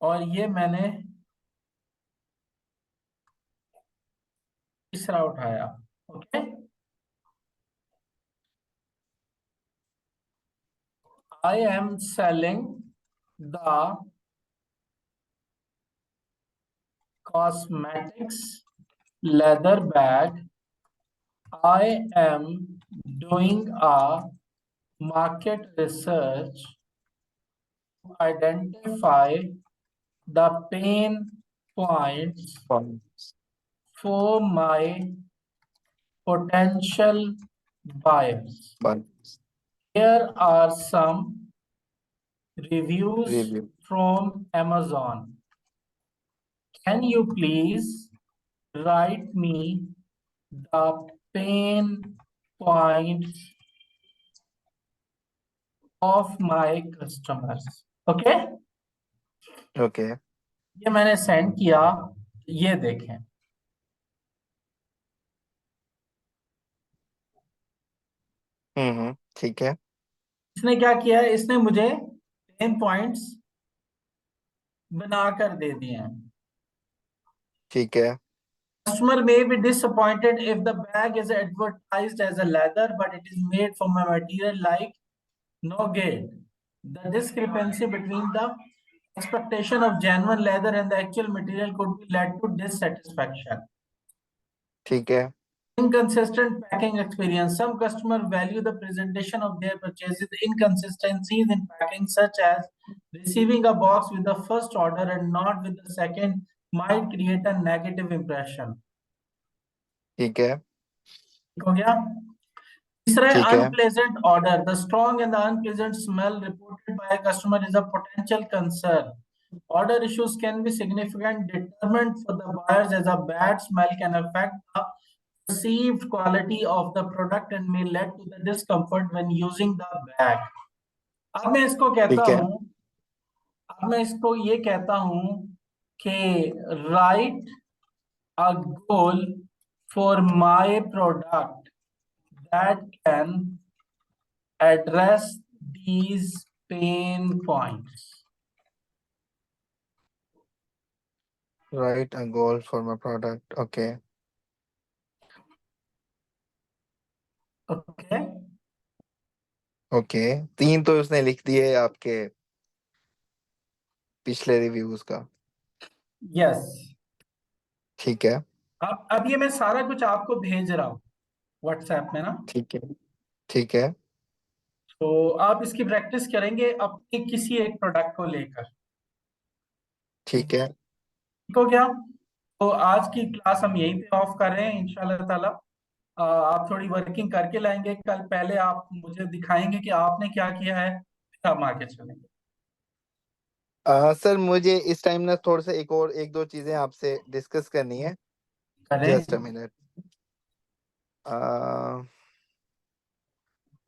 और ये मैंने तीसरा उठाया। Okay. I am selling the cosmetics leather bag. I am doing a market research to identify the pain points for my potential buyers. Here are some reviews review. from Amazon. Can you please write me the pain points of my customers? Okay. Okay. ये मैंने send किया। ये देखें, ठीक है। इसने क्या किया है, इसने मुझे पेन पॉइंट्स बनाकर दे दिए हैं। ठीक है। Customer may be disappointed if the bag is advertised as a leather, but it is made from a material like no gate. The discrepancy between the expectation of genuine leather and the actual material could be led to dissatisfaction. ठीक है। Inconsistent packing experience. Some customers value the presentation of their purchases. Inconsistencies in packing, such as receiving a box with the first order and not with the second, might create a negative impression. ठीक है। ठीक हो गया? तीसरा है ठीक है। unpleasant odor. The strong and the unpleasant smell reported by a customer is a potential concern. Odor issues can be significant deterrent for the buyers, as a bad smell can affect the perceived quality of the product and may lead to the discomfort when using the bag. अब मैं इसको कहता ठीक है। हूं अब मैं इसको ये कहता हूं कि write a goal for my product that can address these pain points. Write a goal for my product. Okay. Okay? Okay, तीन तो उसने लिख दिए आपके पिछले रिव्यूज का। Yes. ठीक है। अब ये मैं सारा कुछ आपको भेज रहा हूँ व्हाट्सएप में ना। ठीक है। ठीक है। तो आप इसकी प्रैक्टिस करेंगे अपने किसी एक प्रोडक्ट को लेकर। ठीक है। ठीक हो गया? तो आज की क्लास हम यहीं पे ऑफ कर रहे हैं इंशाल्लाह ताला। आप थोड़ी वर्किंग करके लाएंगे कल, पहले आप मुझे दिखाएंगे कि आपने क्या किया है, फिर हम आगे चलेंगे। सर मुझे इस टाइम ना थोड़ा सा एक दो चीजें आपसे डिस्कस करनी है। करें। Just a minute.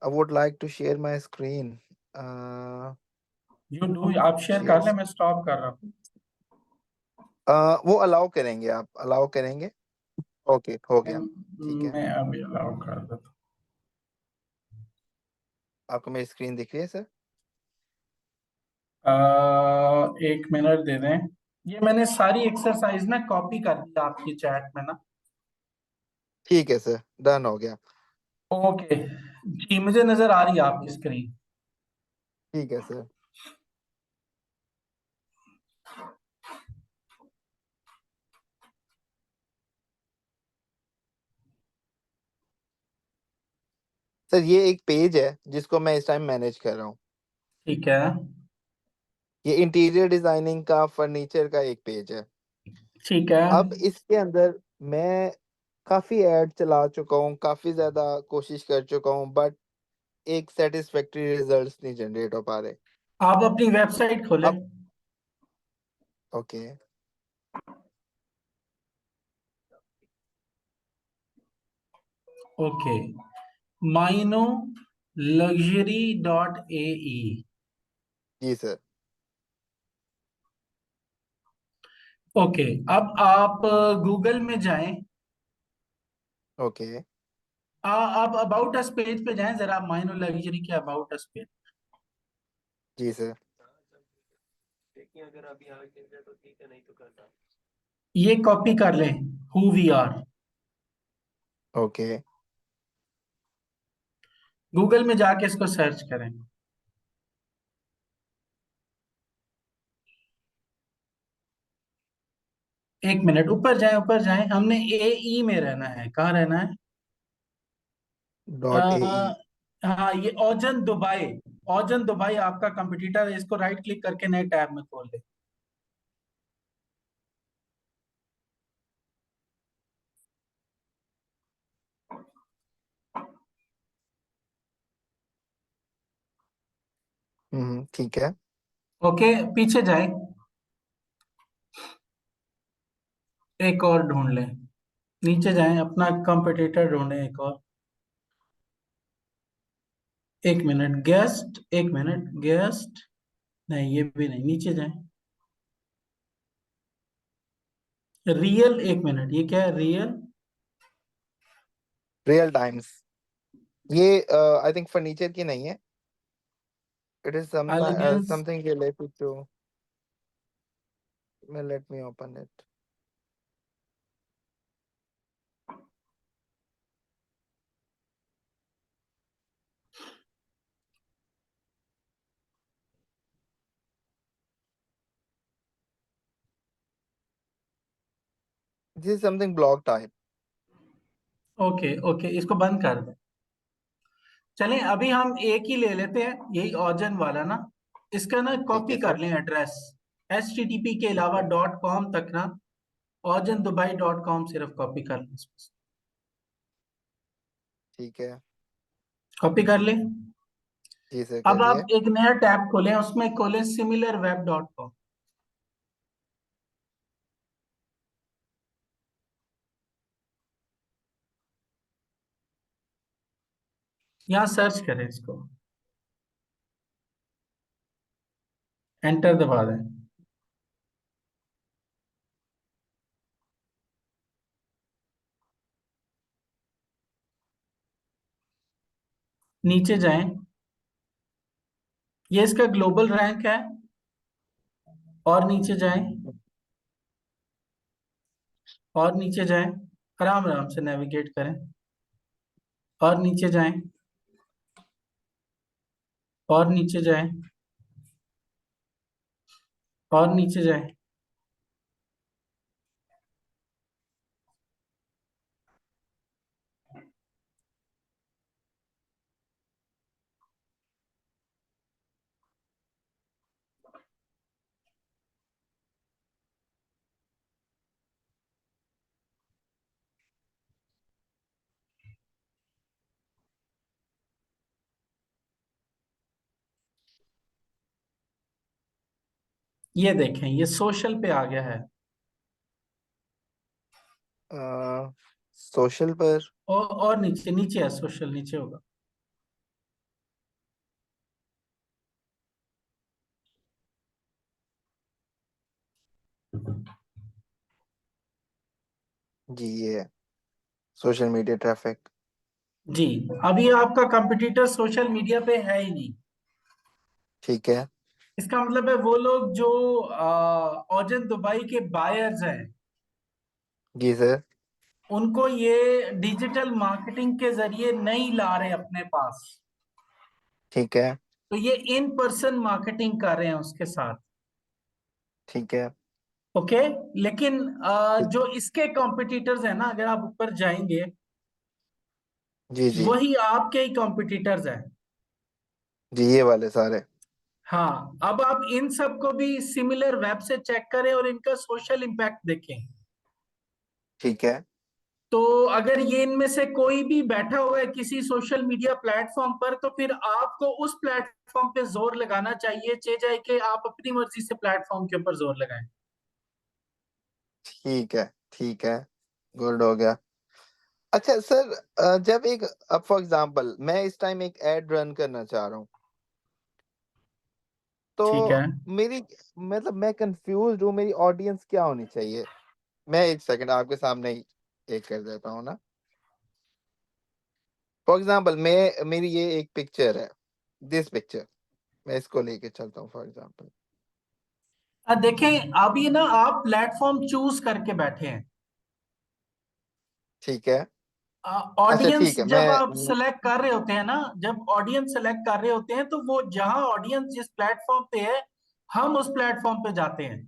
I would like to share my screen. You do, आप शेयर कर शेयर। लें, मैं स्टॉप कर रहा हूँ। वो अलाउ करेंगे, आप अलाउ करेंगे? ओके, हो गया। ठीक है। मैं अभी अलाउ कर देता आपको मेरी स्क्रीन दिख रही है सर? हूँ। एक मिनट दे दें। ये मैंने सारी एक्सरसाइज ना कॉपी कर दी आपकी चैट में ना। ठीक है सर, डन हो गया। ओके जी, मुझे नजर आ रही है आपकी स्क्रीन। ठीक है सर। सर ये एक पेज है जिसको मैं इस टाइम मैनेज कर रहा हूँ। ठीक है। ये इंटीरियर डिजाइनिंग का फर्नीचर का एक पेज है। ठीक है। अब इसके अंदर मैं काफी ऐड चला चुका हूँ, काफी ज्यादा कोशिश कर चुका हूँ, बट एक सेटिस्फैक्टरी रिजल्ट्स नहीं जनरेट हो पा रहे। आप अपनी वेबसाइट खोलें। अब okay. Okay, Maino luxury dot A E. जी सर। ओके, अब आप गूगल में जाएं। ओके। आप अबाउट अस पेज पे जाएं जरा, माइनो लग्जरी के अबाउट अस पेज। जी सर। ये कॉपी कर लें, who we are. Okay. Google में जाके इसको सर्च करें। एक मिनट, ऊपर जाएं, ऊपर जाएं। हमने ए ई में रहना है, कहाँ रहना है? डॉट ए ई। आ, हाँ, ये ओजन दुबई। ओजन दुबई आपका कंपटीटर है, इसको राइट क्लिक करके नए टैब में खोल ले। ठीक है। ओके, पीछे जाए, एक और ढूंढ लें। नीचे जाएं, अपना कंपटीटर ढूंढें एक और। एक मिनट, गेस्ट, एक मिनट, गेस्ट। नहीं, ये भी नहीं, नीचे जाएं। रियल, एक मिनट, ये क्या है? Real real times. ये आई थिंक फर्नीचर की नहीं है। It is elegance. Something related to. Let me open it. This is something blog type. Okay okay, इसको बंद कर दे। चलें, अभी हम एक ही ले लेते हैं, यही ऑजन वाला ना। इसका ना ठीक कॉपी है कर सर। लें एड्रेस, HTTP के ठीक अलावा है। .com तक ना, ojandubai.com सिर्फ कॉपी कर लें इसमें से। ठीक है। कॉपी कर लें। जी सर, अब करिए। आप एक नया टैब खोलें, उसमें खोलें similarweb.com। यहाँ सर्च करें इसको, एंटर दबा दें। नीचे जाएं, ये इसका ग्लोबल रैंक है। और नीचे जाएं, और नीचे जाएं, आराम आराम से नेविगेट करें। और नीचे जाएं, और नीचे जाएं, और नीचे जाएं। ये देखें, ये सोशल पे आ गया है। सोशल पर। और नीचे नीचे है, सोशल नीचे होगा। जी, ये सोशल मीडिया ट्रैफिक। जी। अभी आपका कंपटीटर सोशल मीडिया पे है ही नहीं। ठीक है। इसका मतलब है वो लोग जो ओजन दुबई के बायर्स हैं, जी सर। उनको ये डिजिटल मार्केटिंग के जरिए नहीं ला रहे अपने पास। ठीक है। तो ये इन पर्सन मार्केटिंग कर रहे हैं उसके साथ। ठीक है। ओके। लेकिन जो इसके कॉम्पिटिटर्स हैं ना, अगर आप ऊपर जाएंगे, जी जी। वही आपके ही कॉम्पिटिटर्स हैं। जी, ये वाले सारे। हाँ, अब आप इन सब को भी सिमिलर वेब से चेक करें और इनका सोशल इंपैक्ट देखें। ठीक है। तो अगर ये इनमें से कोई भी बैठा हुआ है किसी सोशल मीडिया प्लेटफॉर्म पर, तो फिर आपको उस प्लेटफॉर्म पे जोर लगाना चाहिए, चाहे जाए कि आप अपनी मर्जी से प्लेटफॉर्म के ऊपर जोर लगाएं। ठीक है। ठीक है। गुड हो गया। अच्छा सर, जब एक, अब फॉर एग्जांपल मैं इस टाइम एक एड रन करना चाह रहा हूँ, ठीक है। तो मेरी, मतलब मैं कंफ्यूज हूँ, मेरी ऑडियंस क्या होनी चाहिए। मैं एक सेकंड आपके सामने ही एक कर देता हूँ ना। फॉर एग्जांपल मैं, मेरी ये एक पिक्चर है, दिस पिक्चर, मैं इसको लेके चलता हूँ फॉर एग्जांपल। देखें, अभी ना आप प्लेटफॉर्म चूज करके बैठे हैं। ठीक है। अच्छा ऑडियंस ठीक है। जब आप मैं, सेलेक्ट कर रहे होते हैं ना, जब ऑडियंस सेलेक्ट कर रहे होते हैं, तो वो जहां ऑडियंस जिस प्लेटफॉर्म पे है, हम उस प्लेटफॉर्म पे जाते हैं।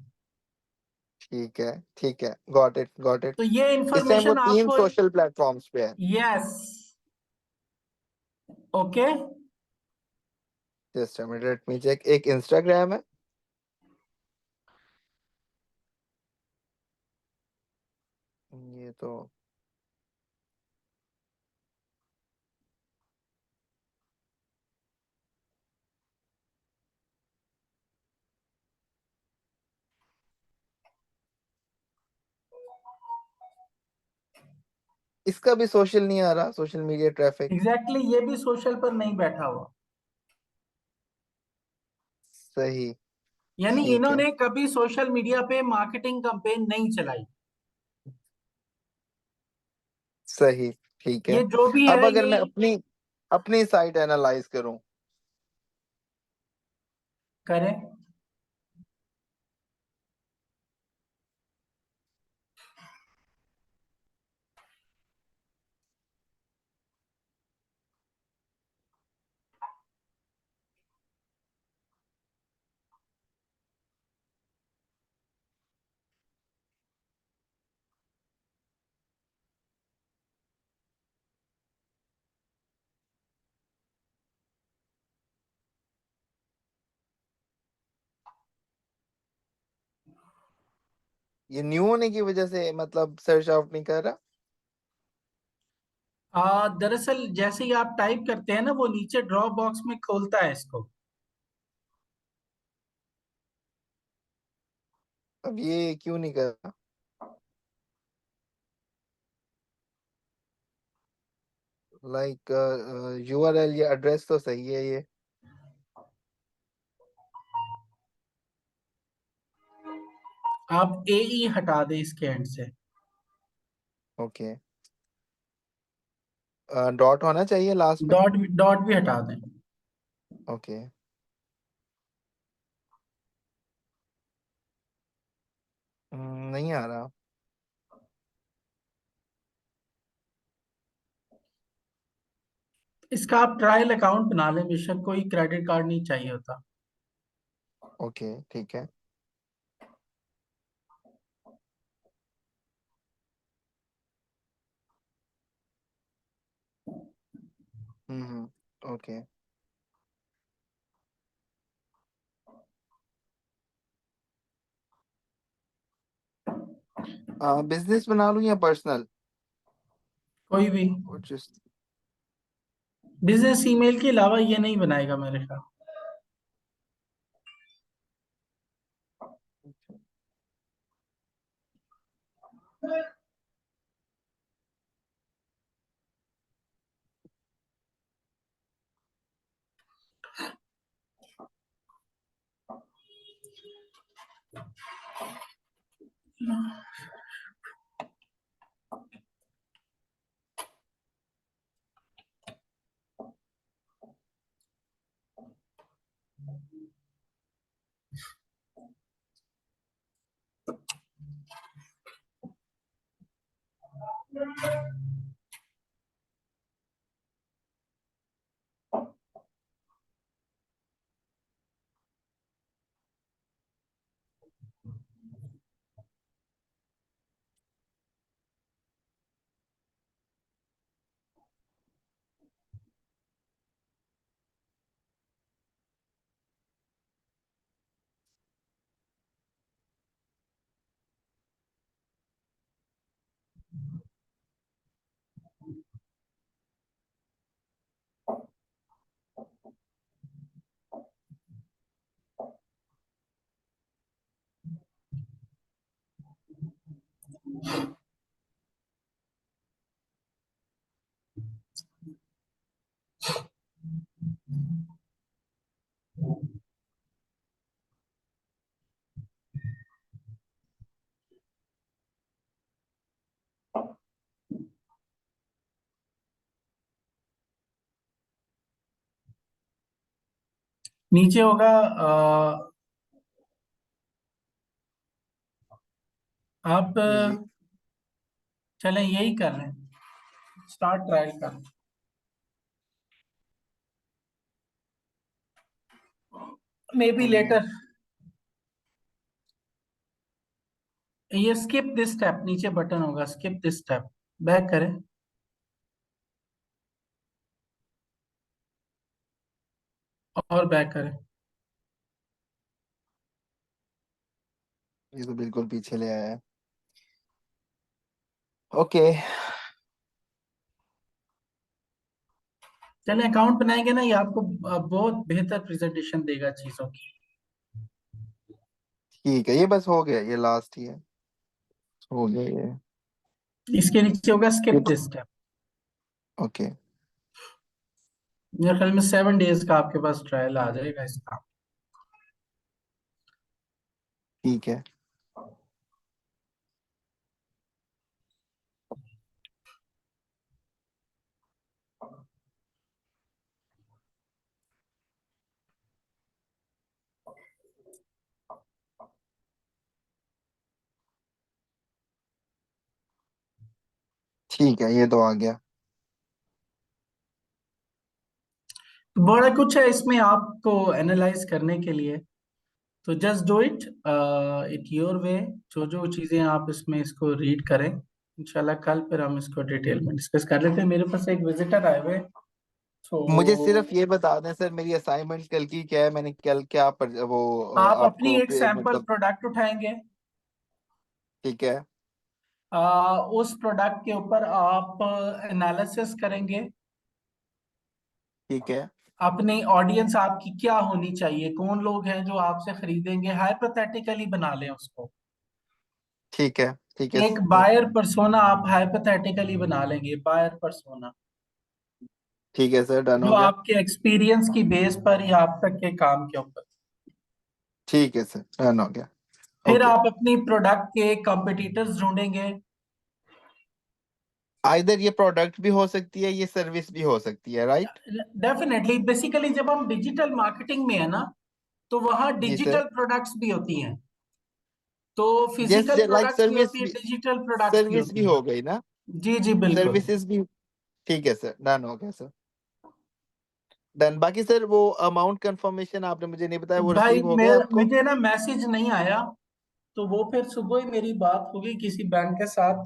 ठीक है। ठीक है, गॉट इट गॉट इट। तो ये इस टाइम वो इंफॉर्मेशन 3 आपको। सोशल प्लेटफॉर्म्स पे है। Yes. Okay. Just a minute, let me check. एक इंस्टाग्राम है, ये तो। इसका भी सोशल नहीं आ रहा, social media traffic. Exactly exactly, ये भी सोशल पर नहीं बैठा हुआ। सही। यानी ठीक है। इन्होंने कभी सोशल मीडिया पे मार्केटिंग कैंपेन नहीं चलाई। सही। ठीक है। ये जो भी अब है अगर ये मैं अपनी अपनी साइट एनालाइज करूं। करें। ये न्यू होने की वजह से मतलब सर्च आउट नहीं कर रहा। दरअसल जैसे ही आप टाइप करते हैं ना, वो नीचे ड्रॉप बॉक्स में खोलता है इसको। अब ये क्यों नहीं कर रहा? लाइक यूआरएल, ये एड्रेस तो सही है ये। आप ए ई हटा दें इसके एंड से। ओके। डॉट होना चाहिए लास्ट में। डॉट भी हटा दें। ओके। नहीं आ रहा। इसका आप ट्रायल अकाउंट बना लें, बेशक कोई क्रेडिट कार्ड नहीं चाहिए होता। ओके ठीक है। ओके। बिजनेस बना लूं या पर्सनल? कोई भी। कुछ बिजनेस ईमेल के अलावा ये नहीं बनाएगा मेरे ख्याल। नीचे होगा। आप जी जी। चलें यही कर लें, स्टार्ट ट्रायल कर। मे बी हो गया। लेटर। ये स्किप दिस स्टेप, नीचे बटन होगा स्किप दिस स्टेप। बैक करें। और बैक करें। ये तो बिल्कुल पीछे ले आया है। ओके। चलें अकाउंट बनाएंगे ना, ये आपको बहुत बेहतर प्रेजेंटेशन देगा चीजों की। ठीक है, ये बस हो गया, ये लास्ट ही है। हो गया ये। इसके नीचे होगा ये स्किप तो दिस स्टेप। ओके। मेरे ख्याल में 7 डेज का आपके पास ट्रायल आ जाएगा इसका। ठीक है। ठीक है, ये तो आ गया। तो बड़ा कुछ है इसमें आपको एनालाइज करने के लिए। तो just do it it your way. जो जो चीजें आप इसमें इसको रीड करें, इंशाल्लाह कल फिर हम इसको डिटेल में डिस्कस कर लेते हैं। मेरे पास एक विजिटर आए हुए, तो मुझे सिर्फ ये बता दें सर, मेरी असाइनमेंट कल की क्या है? मैंने कल क्या वो आप अपनी आपको एक सैंपल मतलब। प्रोडक्ट उठाएंगे। ठीक है। उस प्रोडक्ट के ऊपर आप एनालिसिस करेंगे। ठीक है। अपनी ऑडियंस आपकी क्या होनी चाहिए, कौन लोग हैं जो आपसे खरीदेंगे, हाइपोथेटिकली बना लें उसको। ठीक है। ठीक है एक सर। बायर पर्सोना आप हाइपोथेटिकली बना लेंगे, बायर पर्सोना, ठीक है सर, डन जो हो गया। आपके एक्सपीरियंस की बेस पर या आप तक के काम के ऊपर। ठीक है सर, डन हो गया। फिर ओके। आप अपनी प्रोडक्ट के कंपटीटर्स ढूंढेंगे। आइदर ये प्रोडक्ट भी हो सकती है, ये सर्विस भी हो सकती है, राइट? डेफिनेटली, बेसिकली जब हम डिजिटल मार्केटिंग में है ना, तो वहाँ जी सर। डिजिटल प्रोडक्ट्स भी होती हैं, तो जैसे फिजिकल लाइक प्रोडक्ट्स भी सर्विस होती है, भी, डिजिटल प्रोडक्ट्स भी सर्विस भी होती हैं। हो गई ना, जी जी बिल्कुल। सर्विसेज भी। ठीक है सर, डन हो गया सर। डन। बाकी सर वो अमाउंट कंफर्मेशन आपने मुझे नहीं बताया, वो भाई रिसीव हो गया आपको? मुझे ना मैसेज नहीं आया, तो वो फिर सुबह ही मेरी बात होगी किसी बैंक के साथ।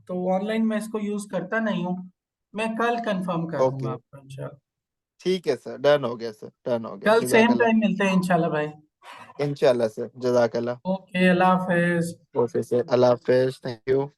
तो ऑनलाइन मैं इसको यूज करता नहीं हूँ। मैं कल कंफर्म कर दूंगा ओके। आपको इंशाल्लाह। ठीक है सर, डन हो गया सर, डन हो गया, कल सेम जजाकल्ला। टाइम मिलते हैं इंशाल्लाह भाई। इंशाल्लाह सर, जजाकल्ला। ओके, अल्लाह हाफिज। ओके सर, अल्लाह हाफिज, थैंक यू।